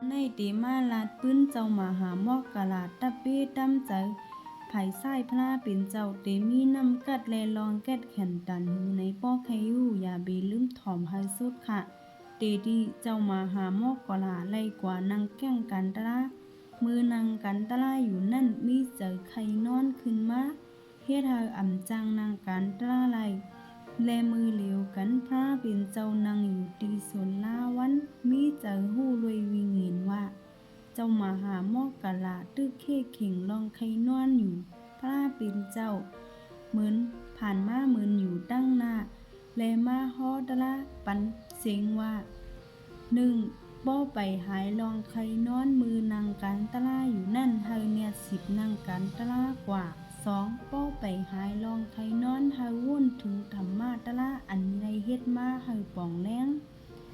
ในตีมาลาดปื้นเจ้ามาหาหมอกกะลาตะเป้ตั้มใจไผ่ไส้พระเป็นเจ้าเตมีน้ำกัดแลลองแก้ดแข่นตันหูในป้อไขยู่อย่าบีลืมถ่อมให้สุดค่ะเตดีเจ้ามาหาหมอกกะลาไล่กว่านางแก้งกันตะละมือนางกันตะละอยู่นั่นมีเจอไข่นอนขึ้นมาเฮ็ดให้อ่ำจังนางกันตะละไลแลมือเหลวกันพระเป็นเจ้านางอยู่ตีสนลาวันมีเจอหู้รวยวิงเห็นว่าเจ้ามาหาหมอกกะลาตึกเข้เข่งลองไข่นอนอยู่พระเป็นเจ้าเหมือนผ่านมาเหมือนอยู่ตั้งหน้าแลมาฮอดละปันเสียงว่าป้อไปหายลองไข่นอนมือนางกันตะลาอยู่นั่นเฮาเนี่ย10นางกันตะลากว่า2ป้อไปหายลองไข่นอนเฮาวุ่นถึงธรรมะตะลาอันไรเฮ็ดมาเฮาป่องแรง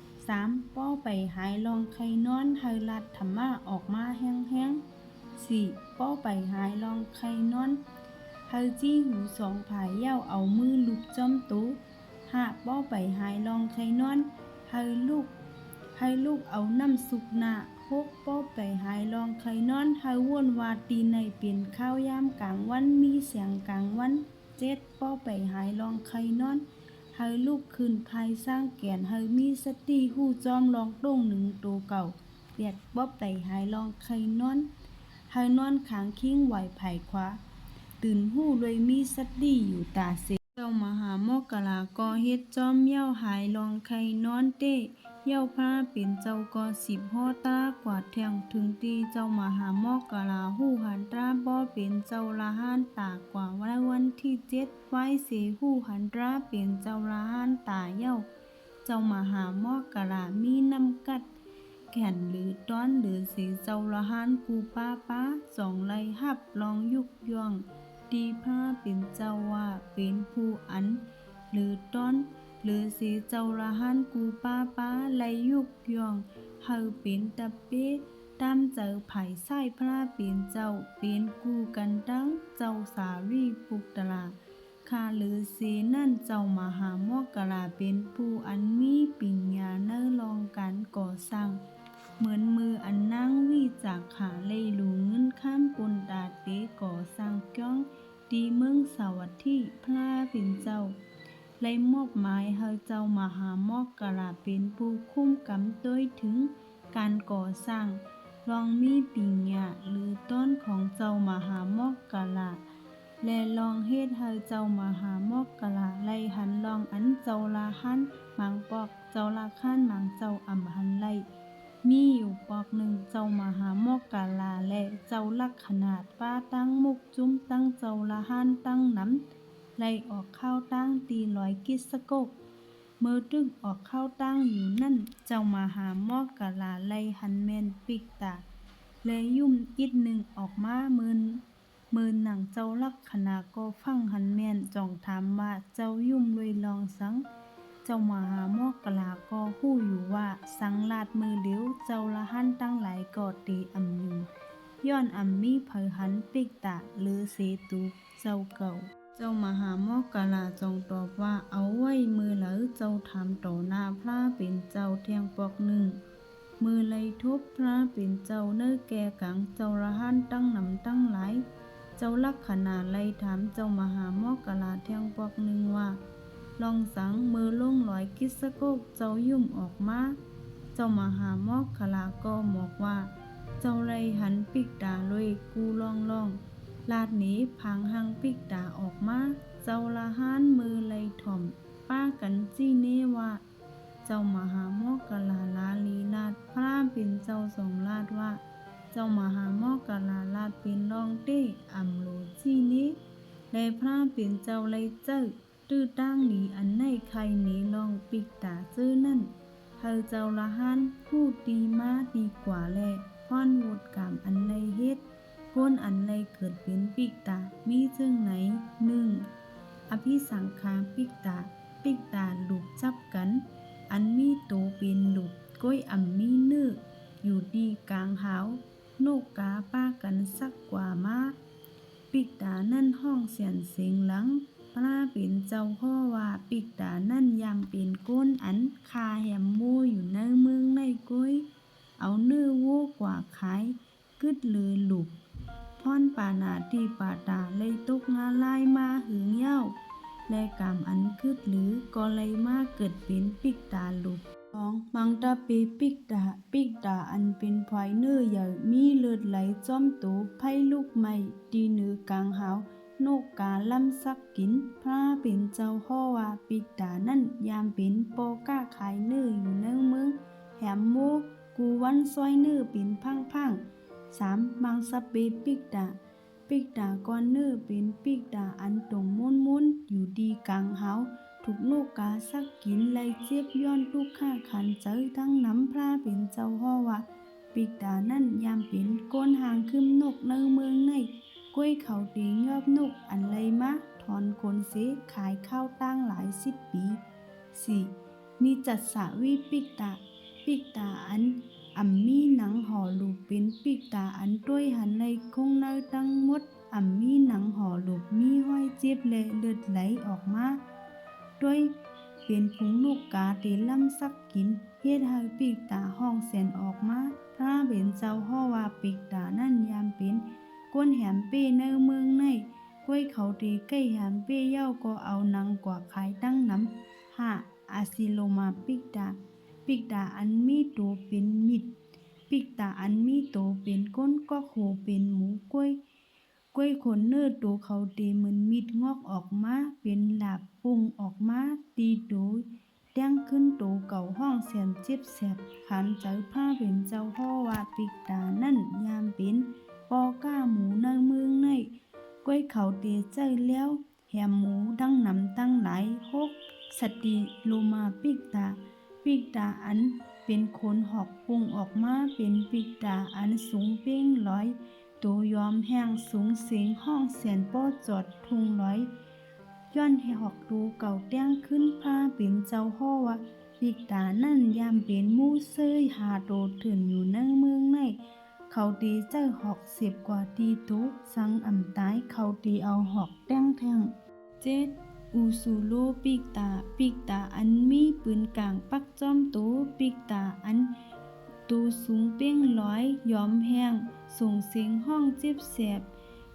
3ป้อไปหายลองไข่นอนเฮาลัดธรรมะออกมาแห้งๆ4ป้อไปหายลองไข่นอนเฮาจี้หู2ผายเย้าเอามือลุกจอมตู5ป้อไปหายลองไข่นอนเฮาลูกเอาน้ำสุกหน้า6ป้อไปหายลองไข่นอนเฮาว่นวาตีในเป็นข้าวยามกลางวันมีเสียงกลางวัน7ป้อไปหายลองไข่นอนเฮาลูกขึ้นภายสร้างแก่นเฮามีสติหู้จอมลองต้งหนึ่งโตเก่า8ป้อไปหายลองไข่นอนเฮานอนขางคิงไหวไผ่ขวาตื่นหู้เลยมีสติอยู่ตาเสเจ้ามหาโมกกะลาก็เฮ็ดจอมเย้าหายลองไข่นอนเต้เย้าพระเป็นเจ้าก็10ฮ้อตากว่าแทงถึงตีเจ้ามหาโมกกะลาหู้หันตราบ่เป็นเจ้าละหานตากว่าวันที่7ไว้เสหู้หันตราเป็นเจ้าละหานตาเย้าเจ้ามหาโมกกะลามีน้ำกัดแข่นหรือต้อนหรือสีเจ้าละหานกูป้า2ไลหับลองยุกย่องตีพระเป็นเจ้าว่าเป็นผู้อันหรือต้อนหรือสีเจ้าละหันกูป้าไลยุกย่องเฮาเป็นตะเป้ตามเจอไผ่ไส้พระเป็นเจ้าเป็นกูกันดังเจ้าสารีปุกตลาคาหรือสีนั่นเจ้ามหาโมกกะลาเป็นผู้อันมีปิญญาเนลองการก่อสร้างเหมือนมืออันนั่งวิจากขาเลยหลูเงินข้ามปนตาเตก่อสร้างก้องตีเมืองสวัสดีพระเป็นเจ้าไล่มอบหมายให้เจ้ามหาโมกกะลาเป็นผู้คุ้มกำด้วยถึงการก่อสร้างลองมีปิญญาหรือต้นของเจ้ามหาโมกกะลาและลองเฮ็ดให้เจ้ามหาโมกกะลาไล่หันลองอันเจ้าละหันหมังปอกเจ้าละขันหมังเจ้าอำหันไล่มีอยู่ปอกหนึ่งเจ้ามหาโมกกะลาและเจ้าลักขนาดป้าตั้งมุกจุ้มตั้งเจ้าละหันตั้งน้ำไล่ออกข้าวตั้งตีลอยกิสกกมือตึกออกข้าวตั้งอยู่นั่นเจ้ามหาโมกกะลาไล่หันแมนปิกตาและยุ่มอีกหนึ่งออกมามือหนังเจ้าลักขณาก็ฟังหันแมนจ่องถามว่าเจ้ายุ่มเลยลองสังเจ้ามหาโมกกะลาก็ฮู้อยู่ว่าสังลาดมือเหลียวเจ้าละหันตั้งหลายก็ตีอำยุงย้อนอำมีเผยหันปิกตาหรือเสตูเจ้าเก่าเจ้ามหาโมกกะลาจงตอบว่าเอาไว้มือเหลอเจ้าถามต่อหน้าพระเป็นเจ้าเทียงปอกหนึ่งมือไลทบพระเป็นเจ้าเนื้อแก่กังเจ้าละหันตั้งนำตั้งหลายเจ้าลักขณาไลถามเจ้ามหาโมกกะลาเทียงปอกหนึ่งว่าลองสังมือลงลอยกิสกกเจ้ายุ่มออกมาเจ้ามหาโมกกะลาก็บอกว่าเจ้าไรหันปิกตาเลยกูลองลาดหนีพังหังปิกตาออกมาเจ้าละหันมือไลถ่อมป้ากันจี้เนว่าเจ้ามหาโมกกะลาลาลีลาดพระเป็นเจ้าทรงลาดว่าเจ้ามหาโมกกะลาลาดเป็นรองเต้อำโลจี้เนและพระเป็นเจ้าไลเจ้าตื้อตั้งหนีอันในใครหนีลองปิกตาซื้อนั่นเฮาเจ้าละหันพูดดีมาดีกว่าแลฟ้อนวดกามอันในเฮ็ดพ้นอันไรเกิดเป็นปิกตามีเชิงไหน1อภิสังขารปิกตาหลุบจับกันอันมีโตเป็นหลุบก้อยอ่ำมีเนื้ออยู่ดีกลางหาวโนกกาป้ากันสักกว่ามาปิกตานั่นห้องเสียนเสียงหลังพระเป็นเจ้าพ่อว่าปิกตานั่นยามเป็นก้นอันคาแหมโมอยู่ในเมืองในก้อยเอาเนื้อโวก กว่าขายกึดเลยหลุบพรปานาที่ปาตาเลยตกงาลายมาหึงเย้าและกามอันกึดหรือก็เลยมาเกิดเป็นปิกตาหลุบมังตาเปปิกตาอันเป็นพลอยเนื้อใหญ่มีเลือดไหลจ้อมโตไผ่ลูกไม้ตีเนื้อกลางหาวนกกาล่ำซักกินพระเป็นเจ้าฮ้อว่าปิกตานั่นยามเป็นปอก้าขายเนื้ออยู่เนืองเมืองแหมโมกูวันซอยเนื้อเป็นพังๆ3มังสะเปปิกตาก้อนเนื้อเป็นปิกตาอันตรงม้วนๆอยู่ดีกลางหาวถูกนกกาซักกินไล่เจ็บย้อนลูกค้าขันเจอทั้งน้ำพระเป็นเจ้าฮ้อว่าปิกตานั่นยามเป็นก้นหางคึมนกเนือเมืองในก้วยเขาเตียงยอบนกอันไรมาถอนคนเสขายข้าวตั้งหลาย10 ปี 4. นิจัสสาวิปิกตาอันมีหนังห่อลูกเป็นปิกตาอันด้วยหันในคงเนอตั้งหมดมีหนังห่อลูกมีห้อยเจ็บและเลือดไหลออกมาด้วยเป็นพุงนกกาเตล่ำซักกินเฮ็ดให้ปิกตาห้องแสนออกมาพระเป็นเจ้าฮ้อว่าปิกตานั่นยามเป็นก้นแหมเป้เนอเมืองในก้วยเขาตีใกล้แหมเป้เย้าก็เอานังกว่าขายตั้งน้ำ5อาซิโลมาปิกตาอันมีตัวเป็นมิดปิกตาอันมีตัวเป็นก้นก็โคเป็นหมูก้วยคนเนื้อตัวเขาตีเหมือนมิดงอกออกมาเป็นหลาบปุ่งออกมาตีโดยแต้งขึ้นโตเก่าห้องแสนเจ็บแสบขันเจอผ้าเป็นเจ้าฮ้อว่าปิกตานั่นยามเป็นปอก้าหมูในเมืองในก้วยเขาเตใจแล้วแหมหมูดังนำตั้งหลาย6สติโลมาปิกตาอันเป็นคนหอกปุ่งออกมาเป็นปิกตาอันสูงเป้งร้อยตัวยอมแห้งสูงเสียงห้องแสนป้อจอดทุงร้อยย้อนให้หอกดูเก่าแต้งขึ้นผ้าเป็นเจ้าฮ้อว่าปิกตานั่นยามเป็นมู่เซยหาโดดถึงอยู่ในเมืองในเขาตีเจ้าหอก10 กว่าตีตุสังตายเขาตีเอาหอกแต้งแทง7อูซูโลปิกตาอันมีปืนกลางปักจ้อมโตปิกตาอันตูสูงเป้งร้อยยอมแห้งส่งเสียงห้องเจ็บแสบ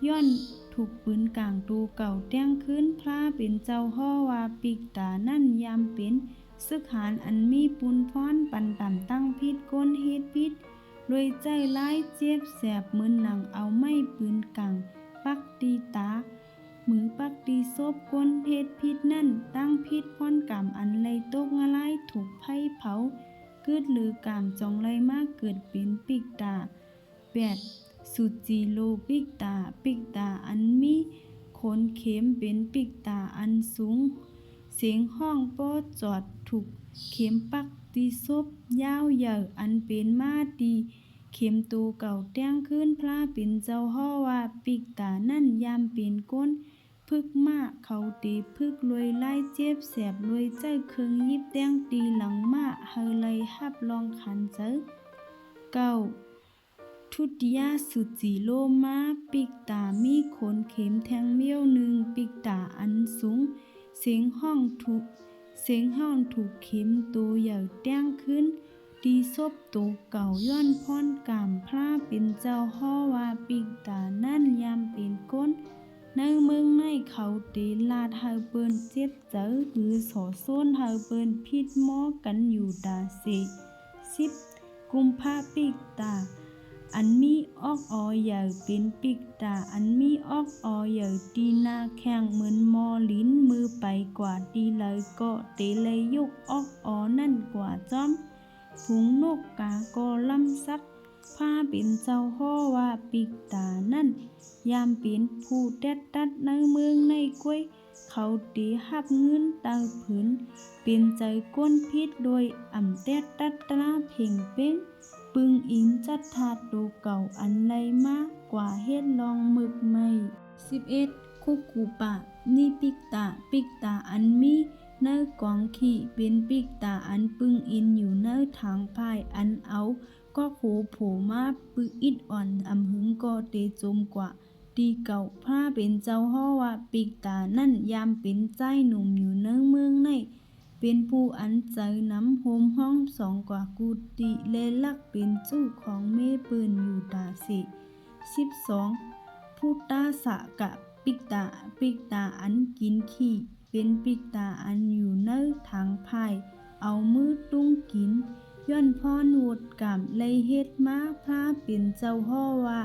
ย้อนถูกปืนกลางตูเก่าแต้งขึ้นพระเป็นเจ้าฮ้อว่าปิกตานั่นยามเป็นซึกหารอันมีปุนพรปันต่ำตั้งพิษก้นเฮ็ดพิษรวยใจร้ายเจ็บแสบเหมือนหนังเอาไม้ปืนกลางปักตีตามือปักตีซบก้นเฮ็ดพิษนั่นตั้งพิษพรกรรมอันไรตกงะลายถูกไผ่เผากึดหรือกามจองไรมากเกิดเป็นปิกตา8สุจิโลปิกตาอันมีขนเข็มเป็นปิกตาอันสูงเสียงห้องป้อจอดถูกเข็มปักตีซบยาวใหญ่อันเป็นมาตีเข็มตูเก่าแต้งขึ้นพระเป็นเจ้าฮ้อว่าปิกตานั่นยามเป็นก้นพึกมาเขาตีพึกรวยไล่เจ็บแสบรวยใจเคืองยิบแต้งตีหลังมาเฮไลฮับลองขันเจอ9ทุติยสุจิโลมาปิกตามีขนเข็มแทงเมี่ยว1ปิกตาอันสูงเสียงห้องถูกเข็มตัวใหญ่แต้งขึ้นตีซบตัวเก่าย้อนพรกามพระเป็นเจ้าฮ้อว่าปิกตานั่นยามเป็นก้นในเมืองในเขาตีลาดเฮาเปิ้นเจ็บเจอหรือสอโซนเฮาเปิ้นพิษหม้อกันอยู่ดาเซ10กุมภาปิกตาอันมีออกอใหญ่เป็นปิกตาอันมีออกอใหญ่ตีนาแข้งเหมือนมอลิ้นมือไปกว่าตีเลยก็เตเลยยกออกอนั่นกว่าจ้อมฝูงนกกาก็ล่ำซักผ้าเป็นเจ้าฮ้อว่าปิกตานั่นยามเป็นผู้แดดตัดในเมืองในกล้วยเขาตีหับเงินตาผืนเป็นใจก้นพิษโดยแดดตัดตราเพ่งเป้งปึงอิงจัดถาดดูเก่าอันไรมากกว่าเฮ็ดลองมึกใหม่11คุกูปะนี่ปิกตาอันมีเนื้อกองขี่เป็นปิกตาอันปึงอินอยู่เนื้อทางพายอันเอาก็โขโผมาปึอิดอ่อนหึงก็เตจมกว่าตีเก่าพระเป็นเจ้าฮ้อว่าปิกตานั่นยามเป็นใจหนุ่มอยู่เนื้อเมืองใน เป็นผู้อันเจอนำโฮมห้องสองกว่ากุฏิและลักเป็นจู้ของเมปืนอยู่ตาสิ12พุทธสะกะปิกตาอันกินขี้เป็นปิกตาอันอยู่เนื้อทางภายเอามือตุ้งกินย้อนพรวดกามเลยเฮ็ดมาพระเป็นเจ้าฮ้อว่า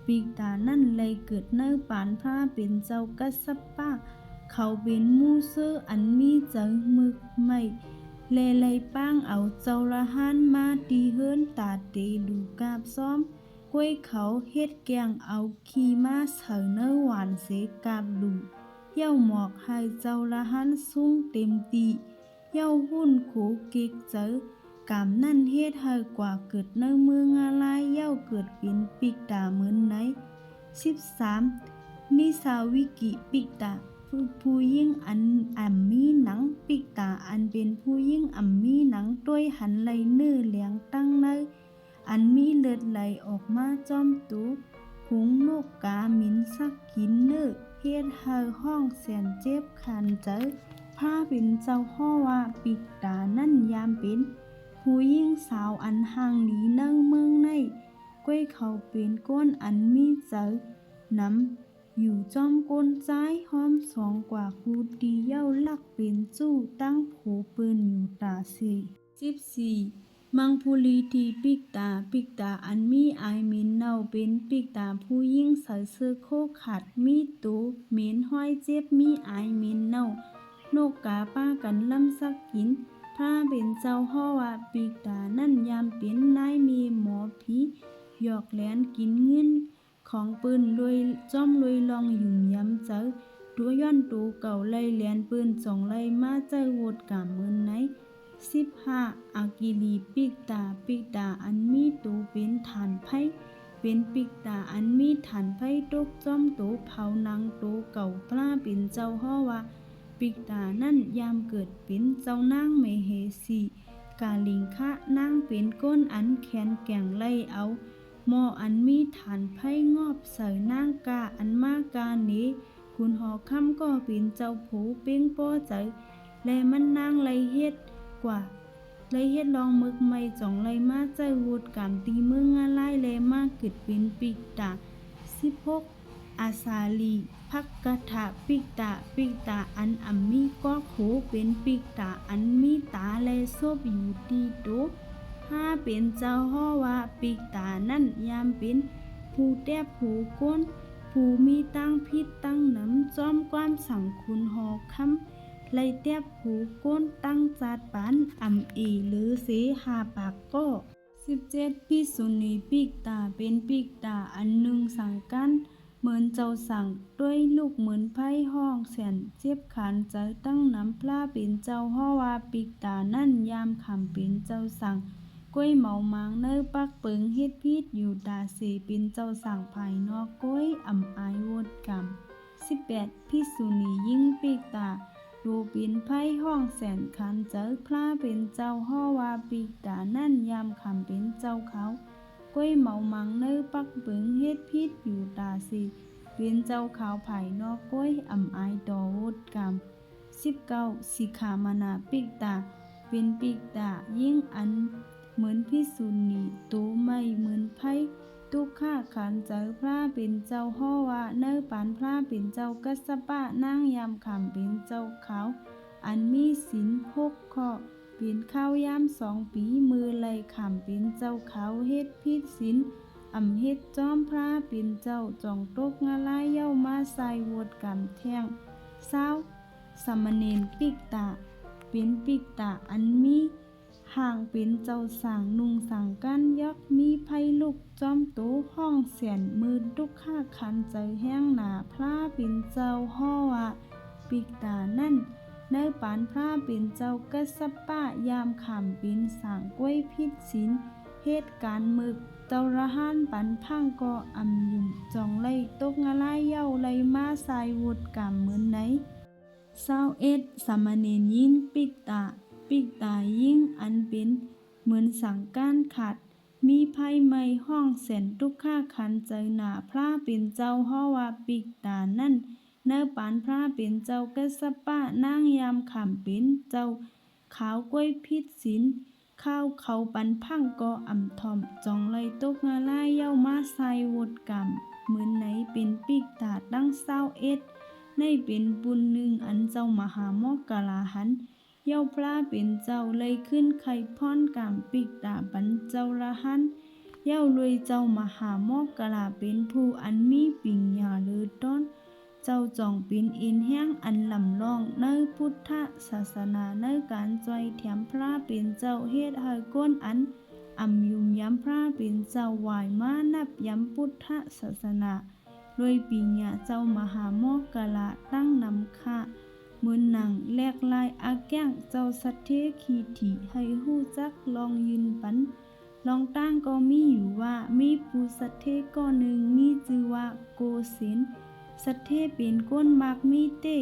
ปิกตานั่นเลยเกิดเนื้อปานพระเป็นเจ้ากัสสปะเขาเป็นมูเซอร์อันมีเจิงมึกไม่เลยป้างเอาเจ้าละหันมาตีเฮิรนตาเตดูกาบซ้อมกล้วยเขาเฮ็ดแกงเอาขี้มาเสเนื้อหวานเสกาบดูเย้าหมอกให้เจ้าละหันสูงเต็มตีเย้าหุ่นโขเก็กเจอกามนั่นเฮ็ดให้กว่าเกิดเนื้อเมืองอะไรเย้าเกิดเป็นปิกตาเหมือนไหน13นิสาวิกิปิกตาผู้ยิ่งอันมีหนังปิกตาอันเป็นผู้ยิ่งอันมีหนังด้วยหันไหลเนื้อเหลียงตั้งเนื้ออันมีเลือดไหลออกมาจอมตูหุงนกกามินสักกินเนื้อเฮ็ดให้ห้องแสนเจ็บคันเจอพระเป็นเจ้าฮ้อว่าปิกตานั่นยามเป็นผู้ยิ่งสาวอันห่างหลีเนื้อเมืองในก้วยเขาเป็นก้นอันมีเจอนำอยู่จอมก้นซ้ายห้อมสองกว่าคูตีเย้าลักเป็นจู้ตั้งโผปืนอยู่ตา14มังพูลีทีปิกตาอันมีอายเมนเนาเป็นปิกตาผู้ยิ่งใส่เสื้อโคขาดมีตูเมนห้อยเจ็บมีอายเมนเนานกกาป้ากันลำสักกินพระเป็นเจ้าฮ้อว่าปิกตานั่นยามเป็นนายมีหมอผีหยอกแหลนกินเงินของปืนรวยจ้อมรวยลองหยุ่มย้ำเจอตัวย้อนตูเก่าไล่แหลนปืน2ไล่มาเจอโวดกามมือนไหน15อากิลีปิกตาอันมีตูเป็นฐานไพ่เป็นปิกตาอันมีฐานไพ่ตกจ้อมตูเผานังตูเก่าพระเป็นเจ้าฮ้อว่าปิกตานั่นยามเกิดเป็นเจ้านางเมเหสีกาลิงคะนางเป็นก้นอันแขนแก่งไล่เอาหมออันมีฐานไพ่งอบใส่นางกาอันมากาเนคุณหอคำก็เป็นเจ้าผูเป้งป้อใจและมันนางไล่เฮ็ดกว่าไล่เฮ็ดลองมึกไม่จ่องไล่มาใจวูดกามตีเมืองอะไรแลมาเกิดเป็นปิกตา16อาสาลีพักกะทะปิกตาอันอัมมีก็โขเป็นปิกตาอันมีตาและซบอยู่ตีโต5เป็นเจ้าฮ้อว่าปิกตานั่นยามเป็นผู้แตบผู้ก้นผู้มีตั้งพิษตั้งน้ำจอมความสังคุณหอคำไล่แตบผู้ก้นตั้งจัดปานอำเอหรือเสหาปากก็17พิสุนีปิกตาเป็นปิกตาอันหนึ่งสังกันเหมือนเจ้าสั่งด้วยลูกเหมือนไพ่ห้องแสนเจ็บขันใจตั้งน้ำพลาเป็นเจ้าฮ้อว่าปิกตานั่นยามคำเป็นเจ้าสั่งก้วยเมามังเนื้อปักเปิงเฮ็ดพิษอยู่ตาเสเป็นเจ้าสั่งภายนอกก้วยอำอายโวดกรรม18พิสุนียิ่งปิกตาดูเป็นไพ่ห้องแสนขันเจอพระเป็นเจ้าฮ้อว่าปิกตานั่นยามคำเป็นเจ้าเขาก้วยเมามังเนื้อปักเปิงเฮ็ดพิษอยู่ตาเสเป็นเจ้าขาวภายนอกก้วยอำอายต่อโวดกรรม19สิขามานาปิกตาเป็นปิกตายิ่งอันเหมือนพิสุนีตูไม่เหมือนไพ่ทุกข้าขันเจอพระเป็นเจ้าฮ้อว่าเนื้อปานพระเป็นเจ้ากัสสปะนางยามคำเป็นเจ้าขาวอันมีศีล6ข้อเป็นข้าวยาม2 ปีมือไล่คำเป็นเจ้าขาวเฮ็ดพิษศีลอำเฮ็ดจอมพระเป็นเจ้าจองตกงาลายเย้ามาใส่โวดกรรมแท่ง20สามเณรปิกตาเป็นปิกตาอันมีห่างเป็นเจ้าสั่งนุ่งสั่งกันยักมีไพ่ลูกจอมโตห้องแสนมือทุกข้าคันใจแห้งหนาพระเป็นเจ้าฮ้อว่าปิกตานั่นในปานพระเป็นเจ้ากัสสปะยามขำเป็นสั่งก้วยพิษศีลเหตุการณ์มึกเจ้าระหันปันพังก็อำยุ่มจองไล่ตกงาลายเย้าไล่มาสายวุดกรรมเหมือนไหน21สามเณรยิ่งปิกตายิ่งอันเป็นเหมือนสังการขาดมีไพ่ไม่ห้องแสนทุกข้าคันใจหนาพระเป็นเจ้าฮ้อว่าปิกตานั่นเนื้อปานพระเป็นเจ้ากัสสปะนางยามขำเป็นเจ้า ขาวกล้วยพิษศิลข้าวเขาปันพังก็อ่ำทอมจองไลตกงาล่ายเย้ามาใส่วดกำเหมือนไหนเป็นปีกตาตั้ง21ในเป็นบุญหนึ่งอันเจ้ามหาโมกกลาหันเย้าพระเป็นเจ้าเลยขึ้นไข่พรกำปีกตาบันเจ้าละหันเย้ารวยเจ้ามหาโมกกลาเป็นผู้อันมีปิ่งยาเลือต้นเจ้าจองเป็นเอ็นแห้งอันลำลองในพุทธศาสนาในการจอยแถมพระเป็นเจ้าเฮ็ดให้ก้นอันอำยุมย้ำพระเป็นเจ้าไหวมานับย้ำพุทธศาสนาโดยปีญาเจ้ามหาโมกกลาตั้งนำค่ามือหนังแลกลายอาแก้งเจ้าสัตเทขีถีให้ฮู้จักลองยืนปันลองตั้งก็มีอยู่ว่ามีปูสัตเทก้อนหนึ่งมีชื่อว่าโกเสนสัตเทเป็นก้นมากมีเต้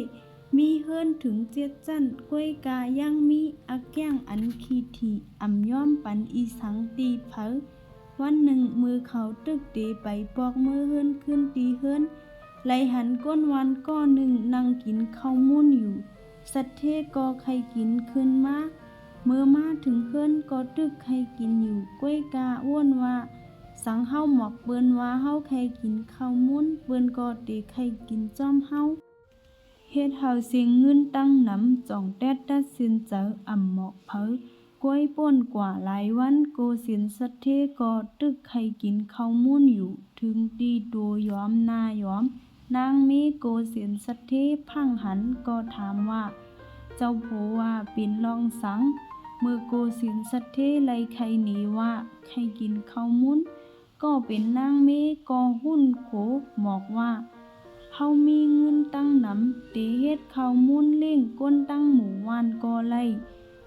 มีเฮิรนถึง7 จั่นกล้วยกายังมีอาแก้งอันขีถีอ่ำย่อมปันอีสังตีเผาวันหนึ่งมือเขาตึกเตไปปอกมือเฮิรนขึ้นตีเฮิรนไหลหันก้นวันก้อนหนึ่งนั่งกินข้าวมุ่นอยู่สัตเทก็ใครกินขึ้นมาเมื่อมาถึงเฮิรนก็ตึกใครกินอยู่กล้วยกาอ้วนว่าสังเฮาหมอกเปิ้นว่าเฮาใครกินข้าวมุ่นเปิ้นก็เตใครกินจ้อมเฮาเฮ็ดเฮาเสียงเงินตั้งนำจ่องแต๊ดตัดสินเจออ่ำหมอกเผอกล้วยป่นกว่าหลายวันโกสินสัตเทก็ตึกใครกินข้าวมุ่นอยู่ถึงตีโดยอมนายอมนางมีโกสินสัตเทพังหันก็ถามว่าเจ้าโผว่าเป็นรองสังเมื่อโกสินสัตเทไลใครหนีว่าใครกินข้าวมุ่นก็เป็นนางเมก็หุ้นโขหมอกว่าเฮามีเงินตั้งนำเตเฮ็ดข้าวมุ่นเล่งก้นตั้งหมู่วานก็ไล่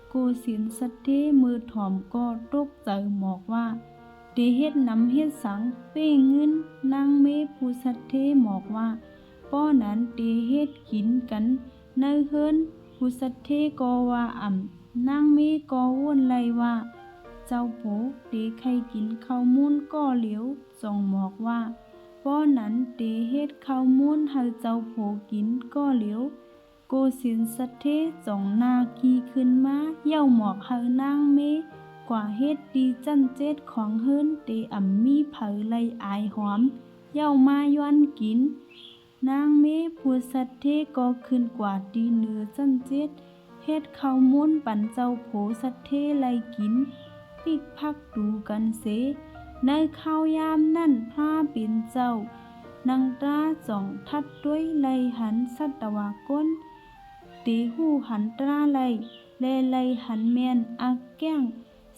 โกสินสัตเทมือถ่อมก็ตกใจหมอกว่าเตเฮ็ดนำเฮ็ดสังเป้เงินนางเมผู้สัตเทหมอกว่าป้อนั้นเตเฮ็ดกินกันในเฮิรนผู้สัตเทก็ว่าอ่ำนางเมก็วนไล่ว่าเจ้าโผเตใครกินข้าวมุ่นก็เหลียวจองหมอกว่าป้อนั้นเตเฮ็ดข้าวมุ่นให้เจ้าโผกินก็เหลียวโกสินสัตเทจ่องนากีขึ้นมาเย้าหมอกให้นางเมกว่าเฮ็ดดีจั่น7ของเฮิรนเตอ่ำมีเผยไลอายหอมเย้ามาย้อนกินนางเมผู้สัตเทก็ขึ้นกว่าดีเนือจั่น7เฮ็ดข้าวมุ่นปันเจ้าโผสัตเทไลกินปิกพักดูกันเสในข้าวยามนั่นพระเป็นเจ้านางตราจ่องทัดด้วยไลหันสัตวาก้นเตหูหันตราไลไลหันแมนอักแก้ง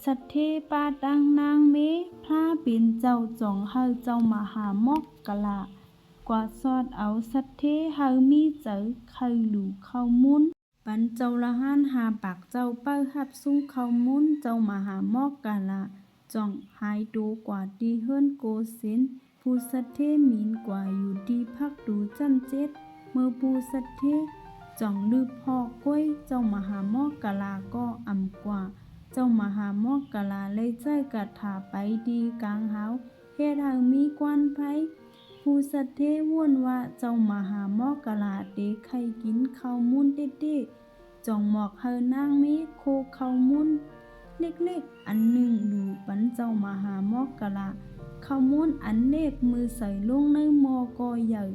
สัตเทปาตังนางเมพระเป็นเจ้าจ่องเฮาเจ้ามหาโมกกลากว่าซอดเอาสัตเทเฮามีเจอไข่หลูข้าวมุ่นปันเจ้าละหันหาปากเจ้าเป้าหับซุ้งข้าวมุ่นเจ้ามหาโมกกลาจ่องหายดูกว่าดีเฮิรนโกเซนผู้สัตเทมีนกว่าอยู่ดีพักดูจั่น7เมื่อผู้สัตเทจ่องลืบพอก้อยเจ้ามหาโมกกลาก็อ่ำกว่าเจ้ามหาโมกกลาเลยใจกระถาไปดีกลางหาวเฮ็ดให้มีกวนไผผู้สัตเทว่นว่าเจ้ามหาโมกกลาเตใครกินข้าวมุ่นเต้ๆจ่องหมอกให้นางมีโคข้าวมุ่นเล็กๆอันหนึ่งดูปันเจ้ามหาโมกกลาข้าวมุ่นอันเล็กมือใส่ลงในหม้อก็ใหญ่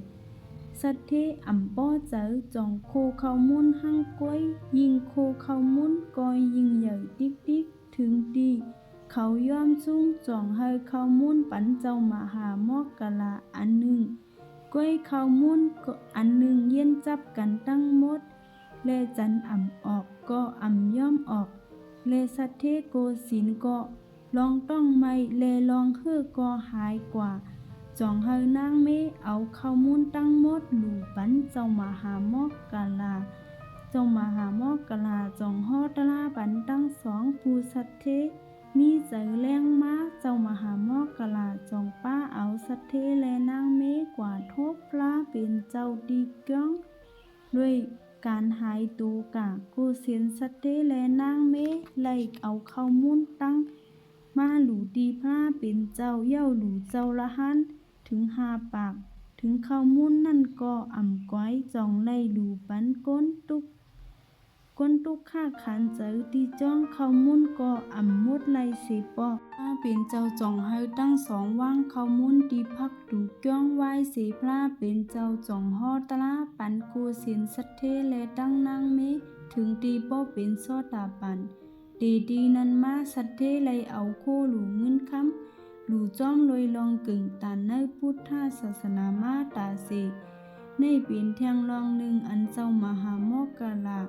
สัตเทอ่ำป้อเจอจ่องโคข้าวมุ่นหั่งก้อยยิงโคข้าวมุ่นก็ยิงใหญ่ติ๊กๆถึงดีเขายอมสูงจ่องให้ข้าวมุ่นปันเจ้ามหาโมกกลาอันหนึ่งก้อยข้าวมุ่นก็อันหนึ่งเย็นจับกันตั้งหมดและจันอ่ำออกก็อ่ำย่อมออกเลสัตเทโกสินก็ลองต้องไม่เลลองฮื้อก็หายกว่าจ่องให้นางเมเอาข้าวมุ่นตั้งหมดหลู่ปันเจ้ามหาโมกกลาเจ้ามหาโมกกลาจ่องฮอตลาปันตั้ง2ผู้สัตเทมีใจแรงมาเจ้ามหาโมกกลาจ่องป้าเอาสัตเทและนางเมกว่าทบพระเป็นเจ้าดีก้องด้วยการหายตูกะกูเสียนสัตเทและนางเมไล่เอาข้าวมุ่นตั้งมาหลูดีพระเป็นเจ้าเย้าหลูเจ้าละหันถึง5 ปากถึงข้าวมุ่นนั่นก็อ่ำก้อยจ่องไล่หลูปันก้นตุกโก ก้นตุกค่าขันเจอตีจ้องเข้ามุ่นก็อ่ำมุดไลเสปอกถ้าเป็นเจ้าจ่องเฮาตั้งสองว่างเข้ามุ่นตีพักดูก้องไหวเสพลาเป็นเจ้าจ่องฮอตลาปันกูสินสัทเทและตั้งนางเมถึงตีป้อเป็นซอตาปันดีนันมาสัทเทไลเอาโคหลูเงินคำหลูจ้องลอยลองกึ่งตันในพุทธศาสนามาตาเสในเป็นเทียงลองหนึ่งอันเจ้ามหาโมกกะลา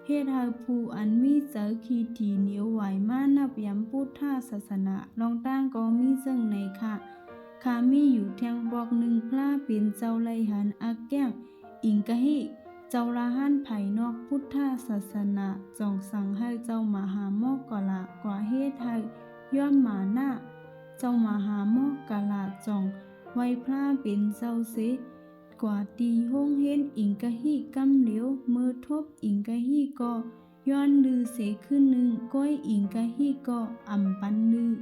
เฮ็ดให้ผู้อันมีเจอขีทีเหนียวไหวมานับยำพุทธศาสนาลองตั้งก็มีซึ่งในค่ะมีอยู่เทียงบอกหนึ่งพระเป็นเจ้าไลหันอักแก้งอิงกะฮิเจ้าละหันไผนอกพุทธศาสนาจองสั่งให้เจ้ามหาโมกกะลากว่าเฮ็ดให้ย้อมหมาหน้าเจ้ามหาโมกกะลาจองไว้พระเป็นเจ้าเสกว่าตีห้องเห็นอิงกะฮิกำเหลียวมือทบอิงกะฮิก็ย้อนลือเสขึ้นหนึ่งก้อยอิงกะฮิก็อ่ำปันลือ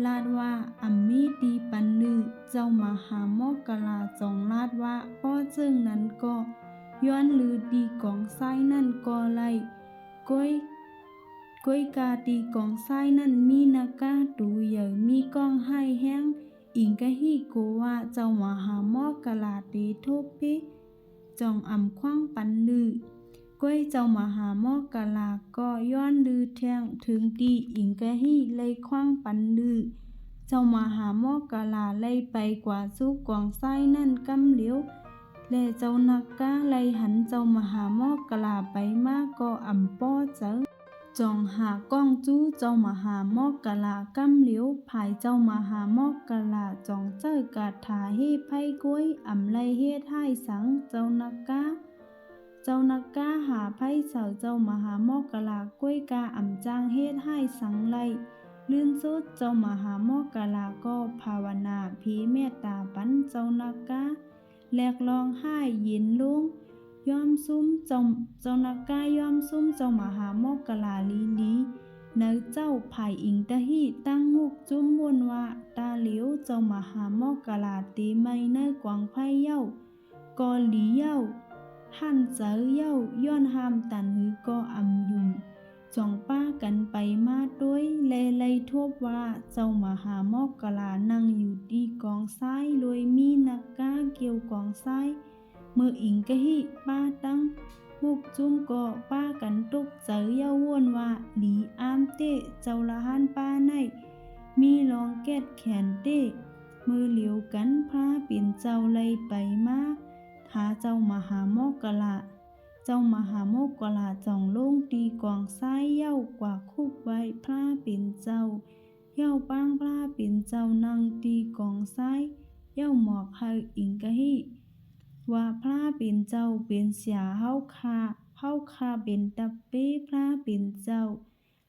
ลาดว่าอัมมีตีปันลือเจ้ามหาโมกกะลาจองลาดว่าป้อเจิ้งนั้นก็ย้อนลือดีกองไส้นั่นก็ไล่ก้อยกาตีกองไส้นั่นมีนากาดูใหญ่มีกองให้แห้งอิงกะฮิโกว่าเจ้ามหาโมกกะลาตีทุบพิจองอ่ำคว้างปันลือก้อยเจ้ามหาโมกกะลาก็ย้อนลือแทงถึงตีอิงกะฮิเลยคว้างปันลือเจ้ามหาโมกกะลาเลยไปกว่าสู้กองไส้นั่นกำเหลียวและเจ้านักกาเลยหันเจ้ามหาโมกกะลาไปมากก็อ่ำป้อเจอจองหาก้องจู้เจ้ามหาโมกกะลากำเหลียวภายเจ้ามหาโมกกะลาจองเจ้ากาถาเฮไพ่ก้วยอ่ำไลเฮ็ดให้สังเจ้านักกาหาไพ่เสาเจ้ามหาโมกกะลาก้วยกาอ่ำจางเฮ็ดให้สังไลลื่นสุดเจ้ามหาโมกกะลาก็ภาวนาพีเมตตาปันเจ้านักกาแลกลองให้เย็นลุงยอมซุ้มเจ้านักกายอมซุ้มเจ้ามหาโมกกะลาลีเนื้อเจ้าไผ่อิงตะฮีตั้งมุกจุ้มวนว่าตาเหลียวเจ้ามหาโมกกะลาตีไม่เนื้อกวางไผ่เย้ากอหลีเย้าหันเจอเย้าย้อนหามตันหือก็อำยุ่มจองป้ากันไปมาด้วยเลยทบว่าเจ้ามหาโมกกะลานั่งอยู่ดีกองซ้ายลวยมีนักกาเกี่ยวกองซ้ายเมื่ออิงกะฮิป้าตั้งมุกจุ้มก็ป้ากันตุกเจอเย้าวนว่าหลีอามเต้เจ้าละหันป้าในมีลองแก้ดแขนเต้มือเหลียวกันพระเป็นเจ้าเลยไปมาหาเจ้ามหาโมกกะลาเจ้ามหาโมกกะลาจ่องลงตีกองซ้ายเย้ากว่าคุบไว้พระเป็นเจ้าเย้าป้างพระเป็นเจ้านั่งตีกองซ้ายเย้าหมอกให้อิงกะฮิว่าพระเป็นเจ้าเป็นเสียเฮาคาเป็นตับเป้พระเป็นเจ้า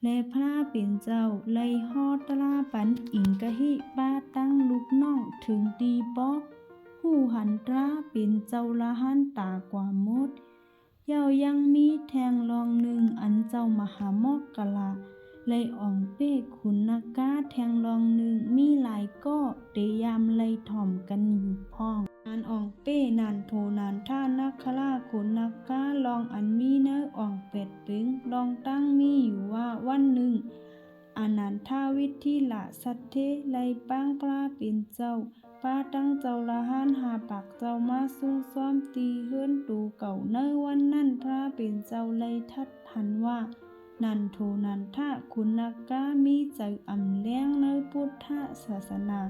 และพระเป็นเจ้าไลฮอดตลาปันอิงกะฮิป้าตั้งลูกน้องถึงตีป้อผู้หันตราเป็นเจ้าละหันตากว่ามดเย้ายังมีแทงลองหนึ่งอันเจ้ามหาโมกกะลาเลยอ่องเป้ขุนนักกาแทงลองหนึ่งมีหลายก็เตยามเลยถ่อมกันอยู่พ้องนานอ่องเป้นานโทนานท่านักคลาขุนนักกาลองอันมีเนื้ออ่องเป็ดตึงลองตั้งมีอยู่ว่าวันหนึ่งอนันทาวิธีละสัตเทไลป้างปลาเป็นเจ้าป้าตั้งเจ้าละหันหาปากเจ้ามาสู้ซ้อมตีเฮือนตูเก่าเนื้อวันนั่นพระเป็นเจ้าเลยทัดหันว่านันโทนันทะคุณนักกามีใจอ่ำเลี้ยงในพุทธศาสนา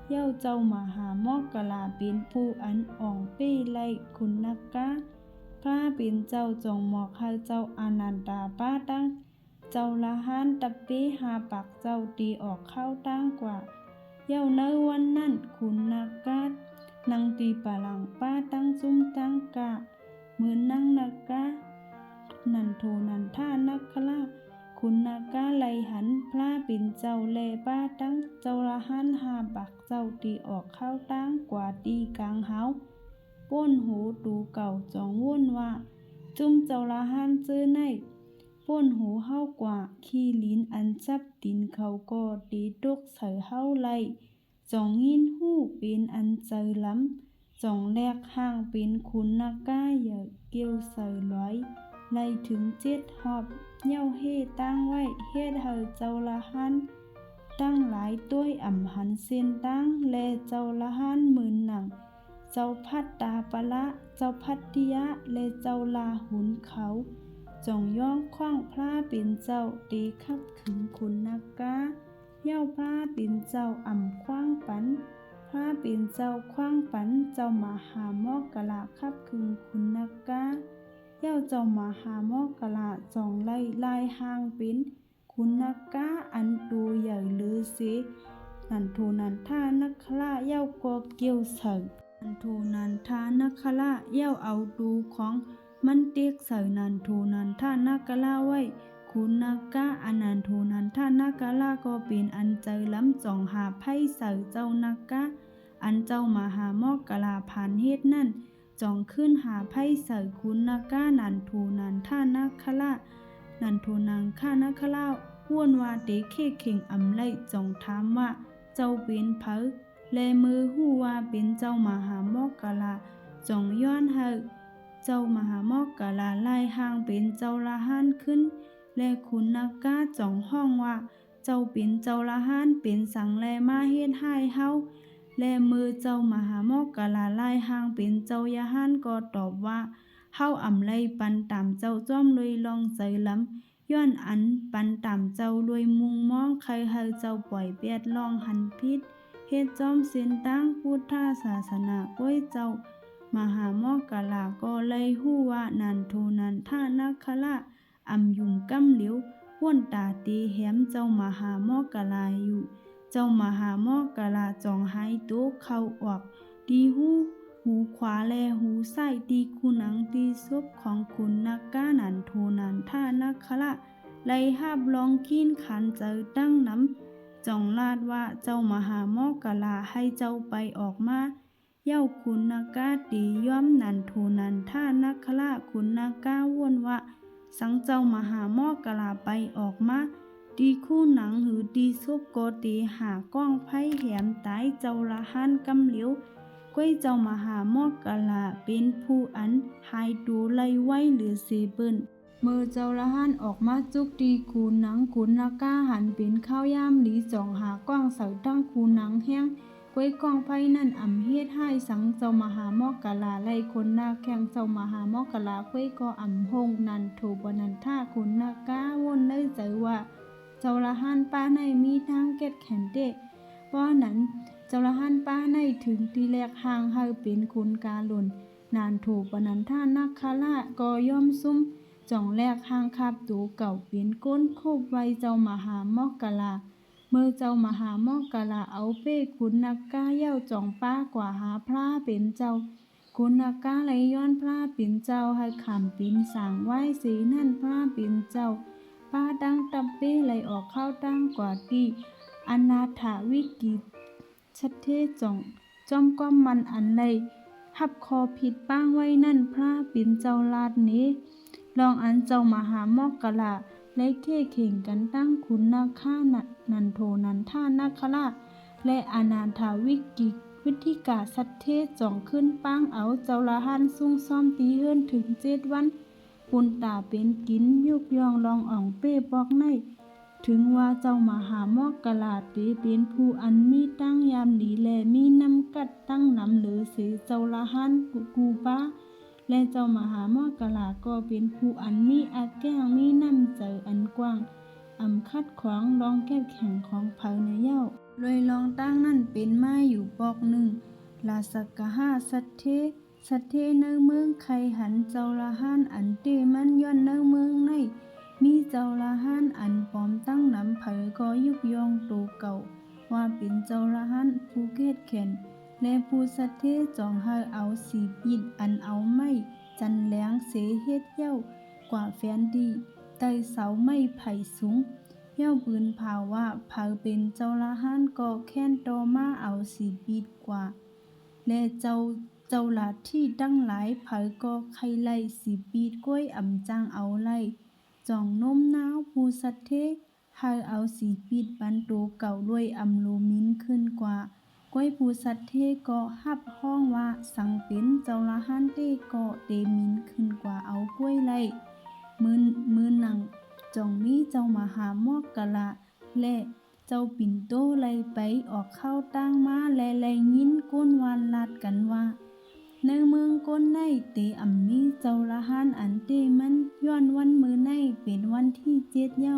เย้าเจ้ามหาโมกกะลาเป็นผู้อันอ่องเป้ไลคุณนักกาพระเป็นเจ้าจงหมอกให้เจ้าอนันตาป้าตั้งเจ้าละหันตะเป้หาปากเจ้าตีออกเข้าตั้งกว่าเย้าในวันนั้นคุณนักกานังตีปะหลังป้าตั้งจุ้มตั้งกะเหมือนนั่งนักกานันโทนันท่านักคลาคุณนักกาไลหันพระเป็นเจ้าแลป้าตั้งเจ้าละหันหาปากเจ้าตีออกเข้าตั้งกว่าตีกลางเฮาป้นหูตูเก่าจองวุ่นว่าจุ้มเจ้าละหันซื้อในป้นหูเฮากว่าขี้ลิ้นอันจับตินเขาก็ตีตกใส่เฮาไลจองยินหูเป็นอันเจอล้ำจองแลกห่างเป็นคุณนักกาอย่าเกี่ยวใส่ร้อย ไล่ถึง7 หอบเย้าเฮตั้งไว้เฮ็ดเฮาเจ้าละหันตั้งหลายต้วยหันเส้นตั้งแลเจ้าละหันหมื่นหนังเจ้าพัดตาปะละเจ้าพัดติยะและเจ้าลาหุนเขาจงย่องคว้างพระเป็นเจ้าตีคับขึงคุณนักกาเย้าพระเป็นเจ้าคว้างปันพระเป็นเจ้าคว้างปันเจ้ามหามอกกะละคับขึงคุณนักกาเย้าเจ้ามหามอกกะละจองไล่ลายหางเป็นคุณนักกาอันตูใหญ่หรือเสนันโทนันท่านักขละเย้าก็เกี่ยวเสิงนันโทนันท่านักขละเย้าเอาดูของมันเตียกเสินันโทนันท่านักกะละไว้คุณนักกาอนันโทนันท่านักกะละก็เป็นอันใจล้ำจ่องหาไพ่เสิเจ้านักกาอันเจ้ามหามอกกะลาผ่านเฮ็ดนั่นจ่องขึ้นหาไพ่เสิคุณนักกานันโทนันท่านักขละนันโทนังข้านักขละห้วนว่าเตเคเข่งไล่จ่องถามว่าเจ้าเป็นเผอแลมือหู้ว่าเป็นเจ้ามหามอกกะลาจ่องย้อนเฮาเจ้ามหามอกกะลาไล่ห่างเป็นเจ้าละหันขึ้นและคุณนักกาจ่องห้องว่าเจ้าเป็นเจ้าละหันเป็นสังแลมาเฮ็ดให้เฮาและมือเจ้ามหามอกกะลาไล่ห่างเป็นเจ้ายะหันก็ตอบว่าเฮาไล่ปันตามเจ้าจ้อมเลยลองใจล้ำย้อนอันปันตามเจ้ารวยมุงมองใครเฮาเจ้าปล่อยเปียดลองหันพิษเฮ็ดจอมเส้นตั้งพุทธศาสนาก้วยเจ้ามหามอกกะลาก็เลยฮู้ว่านันโทนันท่านักขละยุ่งกำเหลียวห้วนตาตีแหมเจ้ามหามอกกะลาอยู่เจ้ามหามอกกะลาจองหายตัวเข้าออกดีหูขวาแลหูซ้ายตีคูหนังตีซบของคุณนักกานันโทนันท่านักขละไล่หาบลองกินขันเจอตั้งน้ำจ่องลาดว่าเจ้ามหามอกกะลาให้เจ้าไปออกมาเย้าคุณนักกาตีย่อมนันโทนันท่านักขละคุณนักกาว่นว่าสังเจ้ามหามอกกะลาไปออกมาตีคู่หนังหือตีซุบโกตีหาก้องไพ่แหมตายเจ้าละหันกำเหลียวก้วยเจ้ามหามอกกะลาเป็นผู้อันหายดูไล่ไว้หรือเสเปิ้นเมื่อเจ้าละหันออกมาจุกตีคูหนังคุณนักกาหันเป็นข้าวยามหลีจ่องหาก้องเสาตั้งคูหนังแห้งก้วยกองไพ่นั่นเฮ็ดให้สังเจ้ามหามอกกะลาไล่คนหน้าแข่งเจ้ามหามอกกะลาก้วยก็หงนันโทบนันท่าคุณนักกาวนเลยใจว่าเจ้าละหันป้าในมีทางเก็ดแขนเตะเพราะนั้นเจ้าละหันป้าในถึงตีแลกห่างเฮาเป็นคุณกาหล่นนานโทบนันท่านักคาละก็ย่อมซุ่มจ่องแลกห่างคาบตูเก่าเป็นก้นโคบไว้เจ้ามหามอกกะลาเมื่อเจ้ามหามอกกะลาเอาเป้คุณนักกาเย้าจ่องป้ากว่าหาพระเป็นเจ้าคุณนักกาไหลย้อนพระเป็นเจ้าให้ขำปินสางไว้สีนั่นพระเป็นเจ้าป้าดังตับเป้ไหลออกเข้าตั้งกว่าตีอนาถาวิกิชัดเทจ่องจอมก้อมมันอันเลยหับคอผิดป้างไว้นั่นพระเป็นเจ้าลาดนี้ลองอันเจ้ามหามอกกะลาและเข่เข่งกันตั้งคุณนาค่านันโทนันท่านาคละและอนาถาวิกิวิธีกาสัตเทจ่องขึ้นป้างเอาเจ้าละหันซุ่งซ่อมตีเฮิรนถึง7 วันปุนตาเป็นกินยุกยองลองอ่องเป้บอกในถึงว่าเจ้ามหามอกกะลาตีเป็นผู้อันมีตั้งยามหลีแลมีน้ำกัดตั้งน้ำเหลือเสเจ้าละหันกูป้าและเจ้ามหามอกกะลาก็เป็นผู้อันมีอาแก้งมีน้ำใจอันกว้างคัดขวางลองแก้แข่งของเผาในเย้าเลยลองตั้งนั่นเป็นไม้อยู่ปอกหนึ่งลาสักกะห้าสัตเทเนื้อเมืองใครหันเจ้าละหันอันเตมันย้อนเนื้อเมืองในมีเจ้าละหันอันปลอมตั้งน้ำเผยก็ยุบยองโตเก่าว่าเป็นเจ้าละหันผู้เกตแขนและผู้สัตเทจองให้เอาสีปิดอันเอาไม่จันแหลงเสเฮ็ดเย้ากว่าแฟนดีไต่เสาไม่ไผ่สูงเย้าปืนภาวะเผาเป็นเจ้าละหันก็แค้นโตมาเอาสีปิดกว่าและเจ้าหลาที่ตั้งหลายเผาก็ใครไล่สีปีดก้วยจังเอาไล่จ่องนมนาวผู้สัตเทให้เอาสีปีดบันโตเก่าด้วยโลมินขึ้นกว่าก้วยผู้สัตเทก็ฮับห้องว่าสังเป็นเจ้าละหันเตก็เตมินขึ้นกว่าเอาก้วยไล่ มือหนังจองมีเจ้ามหามอกกะละและเจ้าปิ่นโตไลไปออกเข้าตั้งมาและไลยินก้นวานลาดกันว่าในเมืองก้นในเตอ่ำมีเจ้าละหานอันเตมันย้อนวันมือในเป็นวันที่7เย้า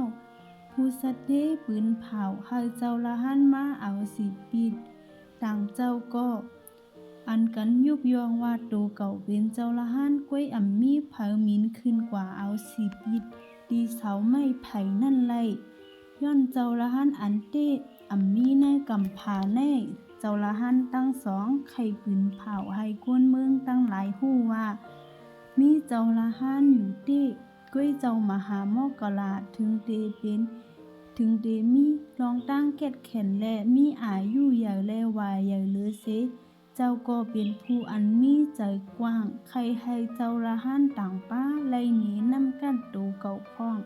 ผู้สัตเทปืนเผาให้เจ้าละหานมาเอาสิปิดต่างเจ้าก็อันกันยุบยองว่าโตเก่าเป็นเจ้าละหานก้วยอ่ำมีเผามินขึ้นกว่าเอาสิปิดดีเสาไม่ไผ่นั่นไลย้อนเจ้าละหานอันเตอ่ำมีในกำผาแน่เจ้าละหันตั้งสองไข่ปืนเผาให้กวนเมืองตั้งหลายหู้ว่ามีเจ้าละหันอยู่เต้ก้วยเจ้ามหามอกกะลาถึงเตมีรองตั้งแก่ดแขนและมีอายุใหญ่และวายใหญ่เหลือเสเจ้าก็เป็นผู้อันมีใจกว้างใครให้เจ้าละหันต่างป้าไล่หนีนำกันโตเก่าพ้อง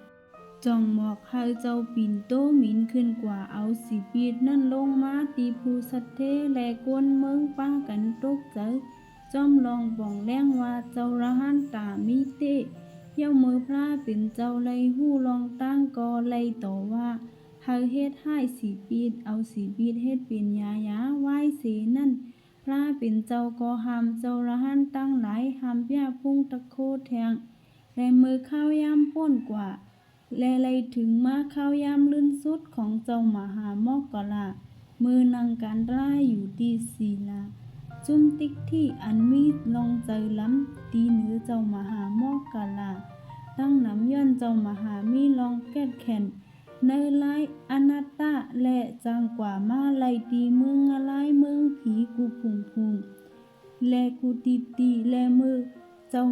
จองหมอกให้เจ้าปิ่นโตมินขึ้นกว่าเอาสิปีดนั่นลงมาตีภูสัตเทและกวนเมืองป้ากันตกใจจอมลองบ่องแรงว่าเจ้าละหันตามีเตเย้ามือพระเป็นเจ้าไลหู้ลองตั้งกอไลต่อว่าเฮาเฮ็ดให้สิปีดเอาสิปีดเฮ็ดเป็นยไหว้เสนั่นพระเป็นเจ้าก็หามเจ้าละหันตั้งหลายหามยาพุ่งตะโคแทงและมือข้าวยามป้นกว่าและไลถึงมาข้าวยามลื่นสุดของเจ้ามหามอกกะลามือนังการร้ายอยู่ดีศีลาจุ่มติ๊กที่อันมีลองใจล้ำตีเหนือเจ้ามหามอกกะลาตั้งน้ำย้อนเจ้ามหามีลองแก้ดแขนในไลอนัตตาและจางกว่ามาไลตีเมืองอะไรเมืองผีกูพุงและกูตีและมือเจ้า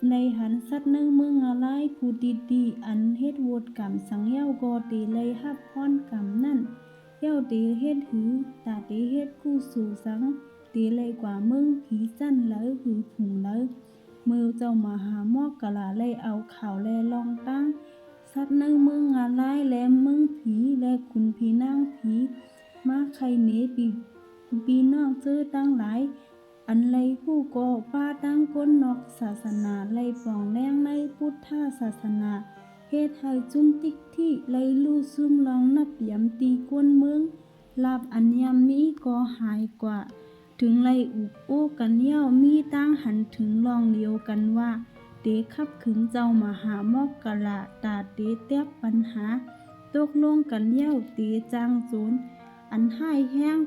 ในหันสัตว์ในเมืองอะไรกูตีอันเฮ็ดโวดกรรมสังเย้าก็เตเลยฮับพรกรรมนั่นเย้าเตเฮ็ดหือตาเตเฮ็ดกู้สู่สังเตเลยกว่าเมืองผีสั้นเลยหือผุงเลยมือเจ้ามหามอกกะลาเลยเอาข่าวแลลองตั้งสัตว์ในเมืองอะไรและเมืองผีและคุณผีนางผีมาใครเนปีน้องเจอตั้งหลายอันไลผู้ก่อป้าตั้งก้นนอกศาสนาไลปองแรงในพุทธศาสนาเฮ็ดให้จุ่มติ๊กที่ไลลู่ซุ่มลองนับยำตีก้นเมืองลาบอันยำมีก็หายกว่าถึงไลอุกโอ้กันเย้ามีตั้งหันถึงลองเดียวกันว่าเตขับขึงเจ้ามหามอกกะละตาเตแตบปัญหาตกลงกันเย้าเตจางโจนอันให้แห้ง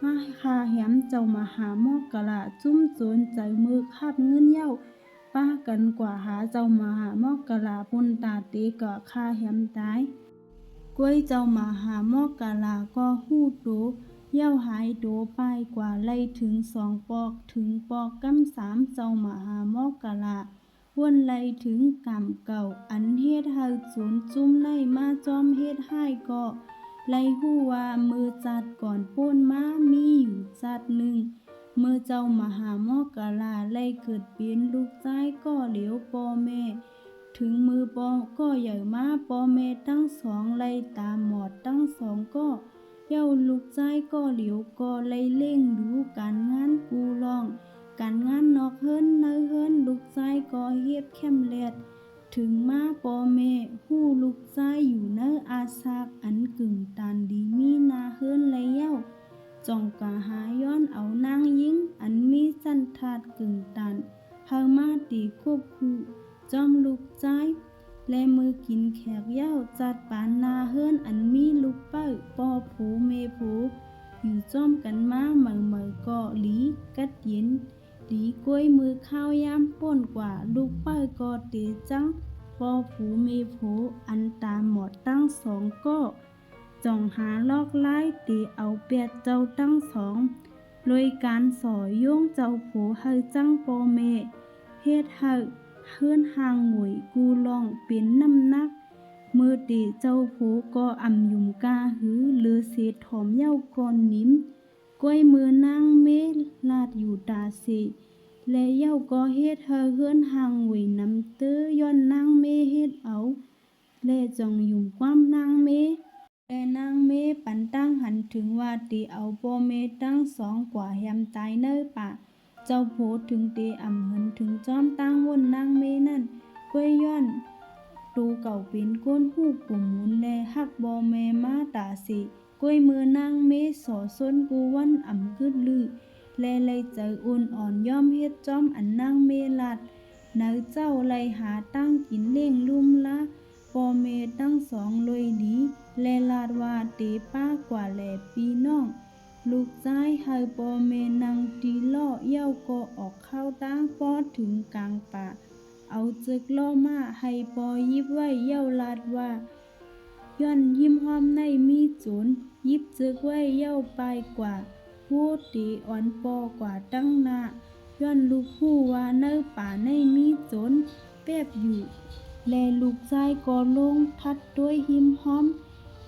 มาคาแหมเจ้ามหามอกกะละจุ่มโจนใจมือคาบเงินเย้าป้ากันกว่าหาเจ้ามหามอกกะละปนตาเตก็คาแหมตายก้วยเจ้ามหามอกกะละก็ฮู้โตเย้าหายโตไปกว่าไล่ถึง2 ปอกถึงปอกกำ3เจ้ามหามอกกะละวนไล่ถึงกรรมเก่าอันเฮ็ดให้โจรจุ่มในมาจอมเฮ็ดให้ก็ไล่ฮู้ว่ามือจัดก่อนป้นมามีอยู่จัดหนึ่งเมื่อเจ้ามหามอกกะลาไล่เกิดเป็นลูกชายก็เหลียวพ่อแม่ถึงมือปอก็ใหญ่มาพ่อแม่ทั้งสองไล่ตามหมอดทั้งสองก็เย้าลูกชายก็เหลียวก็ไล่เล่งดูการงานกูลองการงานนอกเฮิรนในเฮิรนลูกชายก็เฮ็ดแคมแลดถึงมาพ่อแม่ฮู้ลูกชายอยู่ในอาสากอันกึ่งตันดีมีนาเฮิรนไลเย้าจ้องกะหาย้อนเอานางหญิงอันมีสันทาดกึ่งตันเฮามาตีควบคู่จอมลูกชายและมือกินแขกเย้าจัดปานนาเฮิรนอันมีลูกเป้าปอโผเมโผอยู่จ้อมกันมาเหม่อก็หลีกัดเย็นดีกล้วยมือข้าวยามป่นกว่าลูกเป้าก็เตจังปอผูเมโผอันตามหมดตั้งสองก็จ้องหาลอกไล่เตเอาเปียดเจ้าตั้งสองโดยการสอยโยงเจ้าโผให้จังปอเมเฮ็ดให้เฮือนห่างหมวยกูลองเป็นน้ำหนักมือเตเจ้าโผก็อ่ำยุ่มกาหือเลือเศษถอมเย้าก่อนนิ้มก้อยมือนางเมลาดอยู่ตาเสและเย้าก็เฮ็ดให้เฮือนห่างหวยน้ำเตอย้อนนางเมเฮ็ดเอาและจ้องยุ่มความนางเมและนางเมปันตั้งหันถึงว่าเตเอาปอเมตั้งสองกว่าแฮมตายเนอป่าเจ้าโผถึงเตอ่ำเหินถึงจอมตั้งวนนางเมนั่นก้วยย้อน ตูเก่าเป็นก้นหู้กุ่มหมุนแลฮักบ่แม่มาตาสิก้วยมือนางเมสอส้นกูวันอ่ำกึดลือแลเลยใจอุ่นอ่อนย่อมเฮ็ดจอมอันนางเมลัดเนอเจ้าไลหาตั้งกินเล่งลุ่มละปอเมตั้งสองลอยดีแลลาดว่าเตป้ากว่าแลปีน้องลูกซ้ายเฮาปอเมนังตีล่อเย้าก็ออกเข้าตั้งปอดถึงกลางป่าเอาจึกล่อมาให้ปอยิบไว้เย้าลาดว่าย้อนยิ้มหอมในมีโจรยิบจึกไว้เย้าไปกว่าพูดตีอ่อนปอกว่าตั้งหน้าย้อนลูกผู้ว่าเนื้อป่าในมีโจรแป๊บอยู่แลลูกชายก็ลงทัดด้วยหิมหอม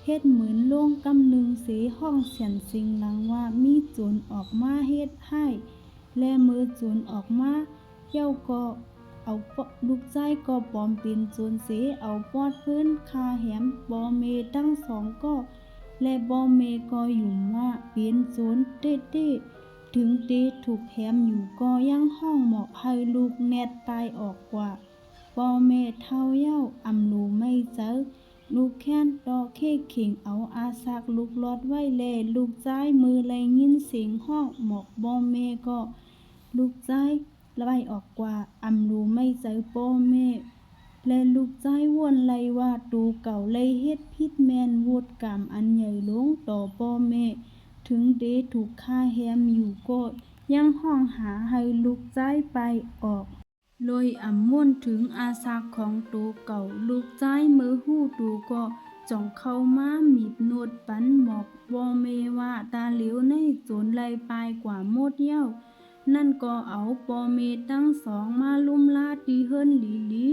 เฮ็ดเหมือนลงกำนึงเสห้องเสียนสิงหลังว่ามีโจรออกมาเฮ็ดให้และมือโจรออกมาเย้าก็เอาลูกชายก็ปลอมเป็นโจรเสเอาปอดพื้นคาแหมบอเมตั้งสองก็และบอเมก็อยู่ว่าเป็นโจรเต้ๆถึงเตถูกแหมอยู่ก็ยังห้องหมอกให้ลูกแนดตายออกกว่าบอเมเท่าเย้าอำลูไม่เจอลูกแค้นดอกเคเข่งเอาอาซักลูกลอดไว้แลลูกซ้ายมือไหลยินเสียงห้องหมอกบอเมก็ลูกซ้ายไล่ออกกว่าอำลูไม่เจอปอเมและลูกซ้ายวนไล่ว่าตูเก่าไล่เฮ็ดพิษแมนโวดกามอันใหญ่ลงต่อปอเมถึงเดถูกฆ่าแฮมอยู่ก็ยังห้องหาให้ลูกซ้ายไปออกโดยอ่ำม่วนถึงอาสาของตูเก่าลูกซ้ายมือหู้ตูก็จ่องเข้ามามีบโนดปันหมอกบอเมว่าตาเหลียวในโจรไล่ไปกว่าหมดเย้านั่นก็เอาปอเมตั้งสองมาลุ่มลาตีเฮิรนหลี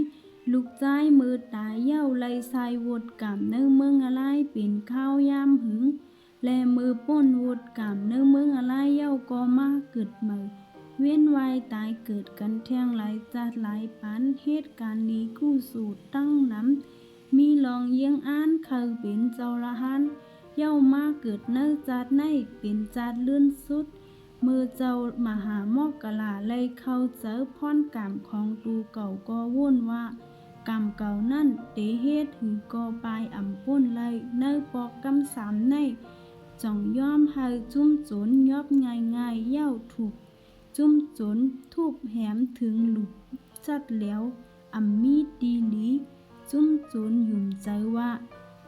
ลูกซ้ายมือตายเย้าไล่ทรายวดกำเนื้อเมืองอะไรเป็นข้าวยามหึงและมือป้นวดกำเนื้อเมืองอะไรเย้าก็มาเกิดใหม่เว้นวายตายเกิดกันแท่งหลายจัดหลายปันเหตุการณ์นี้กู้สู่ตั้งน้ำมีลองเยียงอ่านเคยเป็นเจ้าละหันเย้ามาเกิดเนื้อจัดในเป็นจัดลื่นสุดมือเจ้ามหามอกกะลาเลยเข้าเจอพรกรรมของตูเก่าก็วุ่นว่ากรรมเก่านั่นเตเฮ็ดหือก็ปลายอ่ำป้นไลเนื้อปอกกำสามในจ่องย่อมให้จุ้มโจรยอบง่ายเย้าถูกจุ้มโจรทุบแหมถึงหลุดจัดแล้วอ่ำมีดีหลีจุ้มโจรหยุ่มใจว่า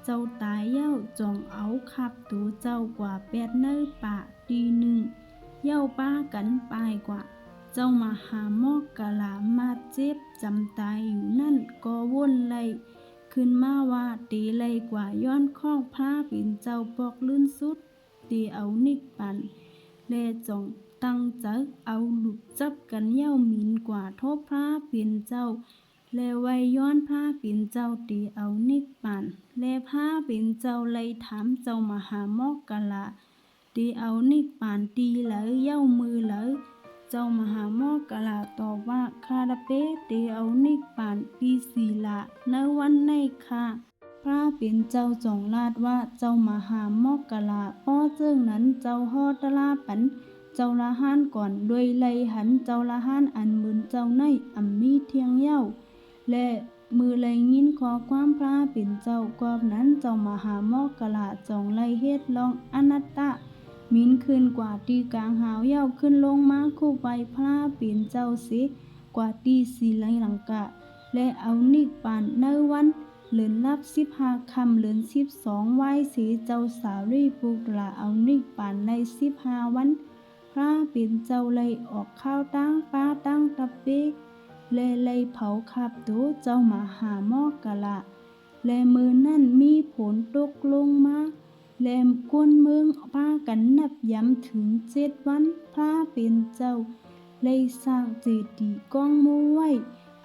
เจ้าตายเย้าจ่องเอาขับตัวเจ้ากว่า8เนื้อป่าตีหนึ่งเย้าป้ากันปายกว่าเจ้ามาหามอกกะลามาเจ็บจำตายอยู่นั่นก็วนไล่ขึ้นมาว่าตีไล่กว่าย้อนข้องพระเป็นเจ้าปอกลื่นสุดตีเอานิกปันและจ่องตั้งใจเอาหลุดจับกันเย้าหมินกว่าโทษพระเป็นเจ้าและไว้ย้อนพระเป็นเจ้าตีเอานิกปันและพระเป็นเจ้าไล่ถามเจ้ามหามอกกะลาตีเอานิกปานตีเหลยเย้ามือเหลยเจ้ามหามอกกะลาตอบว่าคาราเปตีเอานิกปานปีศีละในวันในค่ะพระเป็นเจ้าจงลาดว่าเจ้ามหามอกกะลาป้อเจิ้งนั้นเจ้าฮอตลาปันเจ้าละหานก่อนด้วยไลหันเจ้าละหานอันมืนเจ้าในอ่ำมีเทียงเย้าและมือไลยินขอความพระเป็นเจ้ากอบนั้นเจ้ามหามอกกะลาจงไลเฮ็ดลองอนัตตะมินขึ้นกว่าตีกลางหาวเย้าขึ้นลงมาคู่ไปพระเป็นเจ้าสิกว่าตีสีไลหลังกะและเอานิกปานในวันเหลือนรับ15คำเหลือน12ไหว้สีเจ้าสาวรีปุกละเอานิกปานใน15วันพระเป็นเจ้าเลยออกข้าวตั้งป้าตั้งตะเปและเลยเผาขับตัวเจ้ามาหามอกกะละและมือนั่นมีผลตกลงมาแลมก้นเมืองป้ากันนับย้ำถึง7วันพระเป็นเจ้าเลยสร้างเจดีย์ก้องมูไว้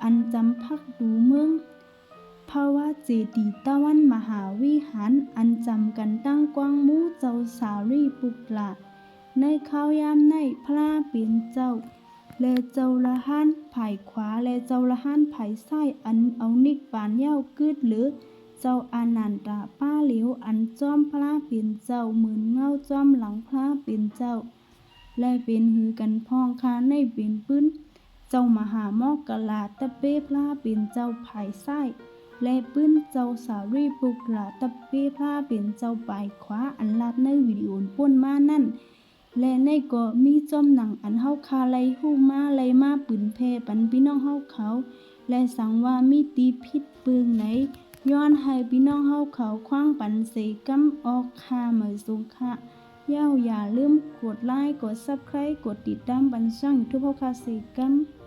อันจำพักดูเมืองภาวะเจดีย์ตะวันมหาวิหารอันจำกันตั้งกว้างมูเจ้าสารีปุกละในข้าวยามในพระเป็นเจ้าและเจ้าละหันไผ่ขวาและเจ้าละหันไผ่ซ้ายอันเอานิกปานเย้ากึดหรือเจ้าอานันตาป้าเหลียวอันจอมพระเป็นเจ้าเหมือนเงาจอมหลังพระเป็นเจ้าและเป็นหือกันพ้องคาในเป็นปื้นเจ้ามหามอกกะลาตะเป้พระเป็นเจ้าภายซ้าย และปื้นเจ้าสาวรีปุกละตะเป้พลาเป็นเจ้าปลายขวาอันลัดในวิดีโอป่นมานั่นและในก็มีจอมหนังอันเฮาคาไลฮู้มาไลมาปืนแพปันพี่น้องเฮาเขาและสังว่ามีตีพิษปึงไหนย้อนให้พี่น้องเฮาเขาคว้างปันเสกำออกคาเหมยสงค่ะอย่าลืมกดไลค์กด Subscribe กดติดตามบันช่อง YouTube เฮาค่ะเสกำ